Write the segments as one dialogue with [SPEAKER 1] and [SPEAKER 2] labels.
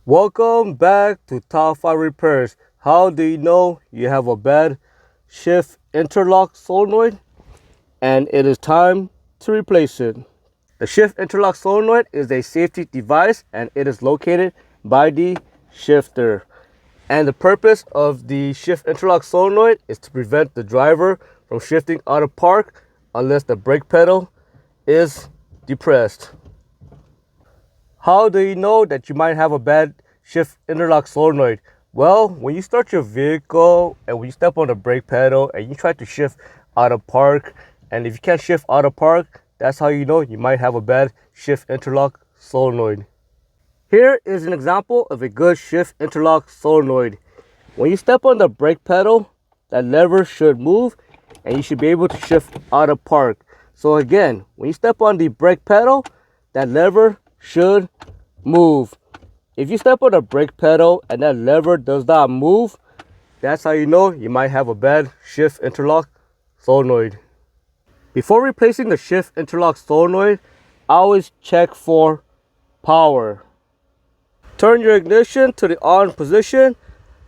[SPEAKER 1] Welcome back to Top 5 Repairs. How do you know you have a bad shift interlock solenoid and it is time to replace it? The shift interlock solenoid is a safety device and it is located by the shifter. And the purpose of the shift interlock solenoid is to prevent the driver from shifting out of park unless the brake pedal is depressed. How do you know that you might have a bad shift interlock solenoid? Well, when you start your vehicle and when you step on the brake pedal and you try to shift out of park, and if you can't shift out of park, that's how you know you might have a bad shift interlock solenoid. Here is an example of a good shift interlock solenoid. When you step on the brake pedal, that lever should move and you should be able to shift out of park. So again, when you step on the brake pedal, that lever should move. If you step on the brake pedal and that lever does not move, that's how you know you might have a bad shift interlock solenoid. Before replacing the shift interlock solenoid, I always check for power. Turn your ignition to the on position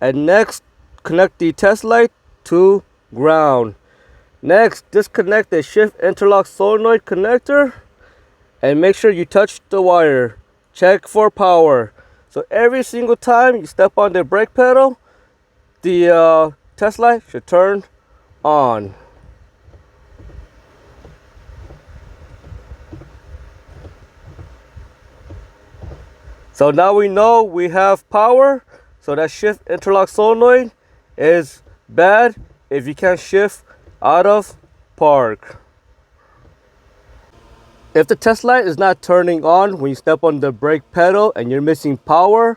[SPEAKER 1] and next connect the test light to ground. Next, disconnect the shift interlock solenoid connector and make sure you touch the wire. Check for power. So every single time you step on the brake pedal, the test light should turn on. So now we know we have power. So that shift interlock solenoid is bad if you can't shift out of park. If the test light is not turning on when you step on the brake pedal and you're missing power,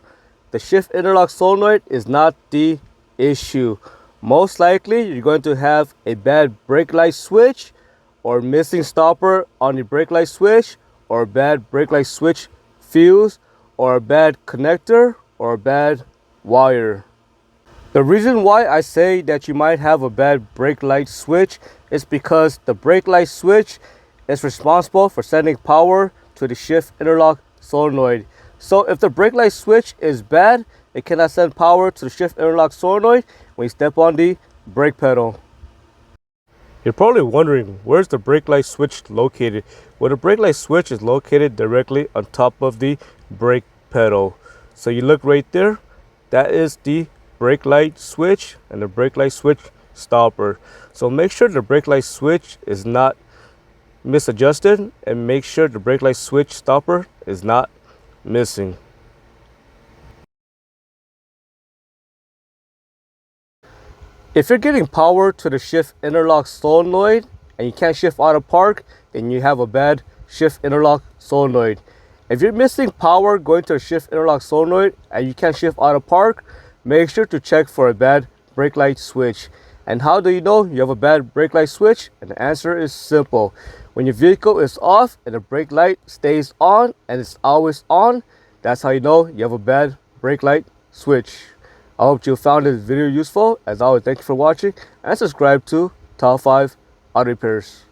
[SPEAKER 1] the shift interlock solenoid is not the issue. Most likely you're going to have a bad brake light switch or missing stopper on the brake light switch or a bad brake light switch fuse or a bad connector or a bad wire. The reason why I say that you might have a bad brake light switch is because the brake light switch is responsible for sending power to the shift interlock solenoid. So if the brake light switch is bad, it cannot send power to the shift interlock solenoid when you step on the brake pedal. You're probably wondering, where's the brake light switch located? Well, the brake light switch is located directly on top of the brake pedal. So you look right there, that is the brake light switch and the brake light switch stopper. So make sure the brake light switch is not misadjusted and make sure the brake light switch stopper is not missing. If you're getting power to the shift interlock solenoid and you can't shift out of park, then you have a bad shift interlock solenoid. If you're missing power going to the shift interlock solenoid and you can't shift out of park, make sure to check for a bad brake light switch. And how do you know you have a bad brake light switch? And the answer is simple. When your vehicle is off and the brake light stays on and it's always on, that's how you know you have a bad brake light switch. I hope you found this video useful. As always, thank you for watching and subscribe to Top 5 Auto Repairs.